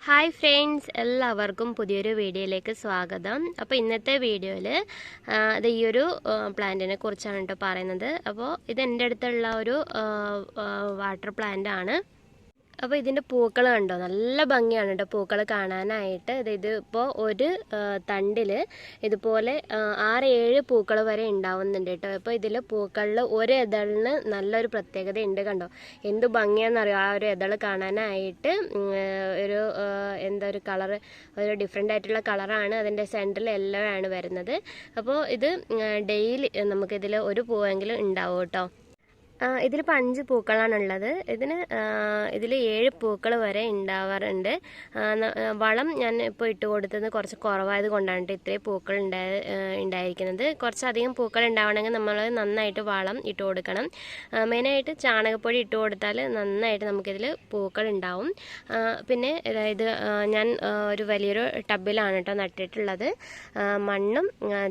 Hi friends, എല്ലാവർക്കും പുതിയൊരു വീഡിയോയിലേക്ക് സ്വാഗതം. അപ്പോൾ ഇന്നത്തെ വീഡിയോയിൽ അത് ഈ ഒരു പ്ലാന്റിനെ കുറിച്ചാണ് കേട്ടോ പറയുന്നത്. അപ്പോൾ ഇത് എൻ്റെ അടുത്തുള്ള ഒരു വാട്ടർ പ്ലാന്റ് ആണ്. അപ്പോൾ ഇതിൻ്റെ പൂക്കൾ കണ്ടോ, നല്ല ഭംഗിയാണ് കേട്ടോ പൂക്കൾ കാണാനായിട്ട്. ഇതിപ്പോൾ ഒരു തണ്ടിൽ ഇതുപോലെ 6-7 പൂക്കൾ വരെ ഉണ്ടാവുന്നുണ്ട് കേട്ടോ. അപ്പോൾ ഇതിൽ പൂക്കളിൽ ഒരു ഇതളിന് നല്ലൊരു പ്രത്യേകത ഉണ്ട് കണ്ടോ. എന്ത് ഭംഗിയാണെന്നറിയോ ആ ഒരു ഇതൾ കാണാനായിട്ട്. ഒരു എന്താ ഒരു കളറ്, ഒരു ഡിഫറെൻ്റ് ആയിട്ടുള്ള കളറാണ്. അതിൻ്റെ സെൻറ്ററിൽ യെല്ലോ ആണ് വരുന്നത്. അപ്പോൾ ഇത് ഡെയിലി നമുക്കിതിൽ ഒരു പൂവെങ്കിലും ഉണ്ടാവും കേട്ടോ. ഇതിലിപ്പോൾ 5 പൂക്കളാണുള്ളത്. ഇതിൽ 7 പൂക്കൾ വരെ ഉണ്ടാവാറുണ്ട്. വളം ഞാൻ ഇപ്പോൾ ഇട്ട് കൊടുത്തത് കുറച്ച് കുറവായത് കൊണ്ടാണ് ഇത്രയും പൂക്കൾ ഉണ്ടായിരിക്കുന്നത്. കുറച്ചധികം പൂക്കൾ ഉണ്ടാവണമെങ്കിൽ നമ്മൾ നന്നായിട്ട് വളം ഇട്ട് കൊടുക്കണം. മെയിനായിട്ട് ചാണകപ്പൊടി ഇട്ട് കൊടുത്താൽ നന്നായിട്ട് നമുക്കിതിൽ പൂക്കൾ ഉണ്ടാവും. പിന്നെ ഇത് ഞാൻ ഒരു വലിയൊരു ടബിലാണ് കേട്ടോ നട്ടിട്ടുള്ളത്. മണ്ണും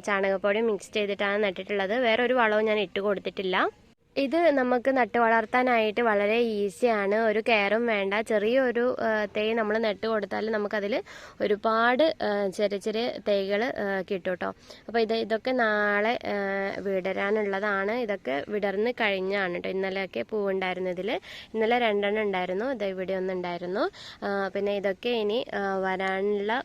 ചാണകപ്പൊടിയും മിക്സ് ചെയ്തിട്ടാണ് നട്ടിട്ടുള്ളത്. വേറെ ഒരു വളവും ഞാൻ ഇട്ട് കൊടുത്തിട്ടില്ല. ഇത് നമുക്ക് നട്ട് വളർത്താനായിട്ട് വളരെ ഈസിയാണ്. ഒരു കെയറും വേണ്ട. ചെറിയൊരു തൈ നമ്മൾ നട്ട് കൊടുത്താൽ നമുക്കതിൽ ഒരുപാട് ചെറിയ ചെറിയ തൈകൾ കിട്ടും കേട്ടോ. അപ്പോൾ ഇതൊക്കെ നാളെ വിടരാനുള്ളതാണ്. ഇതൊക്കെ വിടർന്ന് കഴിഞ്ഞാണ് കേട്ടോ. ഇന്നലെയൊക്കെ പൂവുണ്ടായിരുന്നു. ഇന്നലെ 2 എണ്ണം ഉണ്ടായിരുന്നു. ഇവിടെ ഒന്നുണ്ടായിരുന്നു. പിന്നെ ഇതൊക്കെ ഇനി വരാനുള്ള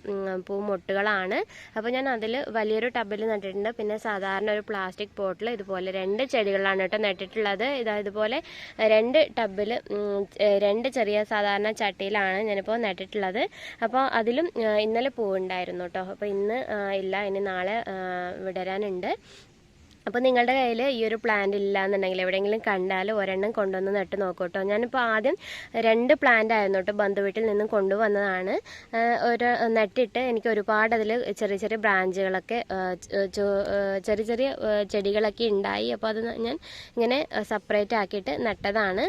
പൂമൊട്ടുകളാണ്. അപ്പോൾ ഞാൻ അതിൽ വലിയൊരു ടബിൽ നട്ടിട്ടുണ്ട്. പിന്നെ സാധാരണ ഒരു പ്ലാസ്റ്റിക് പോട്ടിൽ ഇതുപോലെ 2 ചെടികളാണ് കേട്ടോ നട്ടിട്ടുള്ളത്. ഇതുപോലെ 2 ടബിൽ 2 ചെറിയ സാധാരണ ചട്ടിയിലാണ് ഞാനിപ്പോൾ നട്ടിട്ടുള്ളത്. അപ്പോൾ അതിലും ഇന്നലെ പൂവുണ്ടായിരുന്നു കേട്ടോ. അപ്പോൾ ഇന്ന് ഇല്ല, ഇനി നാളെ വിടരാനുണ്ട്. അപ്പോൾ നിങ്ങളുടെ കയ്യിൽ ഈ ഒരു പ്ലാന്റ് ഇല്ല എന്നുണ്ടെങ്കിൽ എവിടെയെങ്കിലും കണ്ടാൽ ഒരെണ്ണം കൊണ്ടുവന്ന് നട്ട് നോക്കൂ കേട്ടോ. ഞാനിപ്പോൾ ആദ്യം 2 പ്ലാന്റ് ആയിരുന്നു കേട്ടോ, ബന്ധുവീട്ടിൽ നിന്നും കൊണ്ടുവന്നതാണ്. നട്ടിട്ട് എനിക്ക് ഒരുപാട് അതിൽ ചെറിയ ചെറിയ ബ്രാഞ്ചുകളൊക്കെ ചെറിയ ചെറിയ ചെടികളൊക്കെ ഉണ്ടായി. അപ്പോൾ അത് ഞാൻ ഇങ്ങനെ സെപ്പറേറ്റ് ആക്കിയിട്ട് നട്ടതാണ്.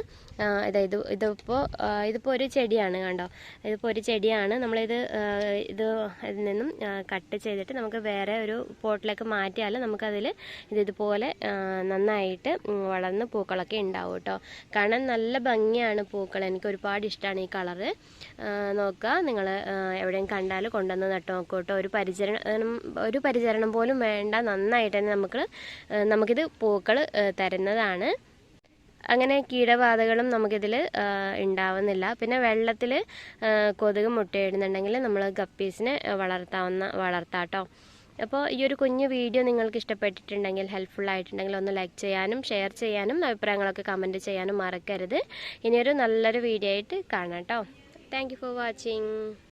ഇതിപ്പോൾ ഒരു ചെടിയാണ് കണ്ടോ. ഇതിപ്പോൾ ഒരു ചെടിയാണ്. ഇതിൽ നിന്നും കട്ട് ചെയ്തിട്ട് നമുക്ക് വേറെ ഒരു പോട്ടിലേക്ക് മാറ്റിയാൽ നമുക്കതിൽ ഇതുപോലെ നന്നായിട്ട് വളർന്ന് പൂക്കളൊക്കെ ഉണ്ടാവും കേട്ടോ. കാണാൻ നല്ല ഭംഗിയാണ് പൂക്കൾ. എനിക്ക് ഒരുപാട് ഇഷ്ടമാണ് ഈ കളറ്. നോക്കുക, നിങ്ങൾ എവിടെയും കണ്ടാൽ കൊണ്ടുവന്ന് നട്ട് നോക്കൂ കേട്ടോ. ഒരു പരിചരണം പോലും വേണ്ട. നന്നായിട്ട് തന്നെ നമുക്കിത് പൂക്കൾ തരുന്നതാണ്. അങ്ങനെ കീടബാധകളും നമുക്കിതിൽ ഉണ്ടാവുന്നില്ല. പിന്നെ വെള്ളത്തിൽ കൊതുക് മുട്ടയിടുന്നുണ്ടെങ്കിൽ നമ്മൾ ഗപ്പീസിനെ വളർത്താട്ടോ. അപ്പോൾ ഈ ഒരു കുഞ്ഞു വീഡിയോ നിങ്ങൾക്ക് ഇഷ്ടപ്പെട്ടിട്ടുണ്ടെങ്കിൽ, ഹെൽപ്ഫുൾ ആയിട്ടുണ്ടെങ്കിൽ ഒന്ന് ലൈക്ക് ചെയ്യാനും ഷെയർ ചെയ്യാനും അഭിപ്രായങ്ങളൊക്കെ കമൻറ്റ് ചെയ്യാനും മറക്കരുത്. ഇനിയൊരു നല്ലൊരു വീഡിയോ ആയിട്ട് കാണാം കേട്ടോ. Thank you for watching.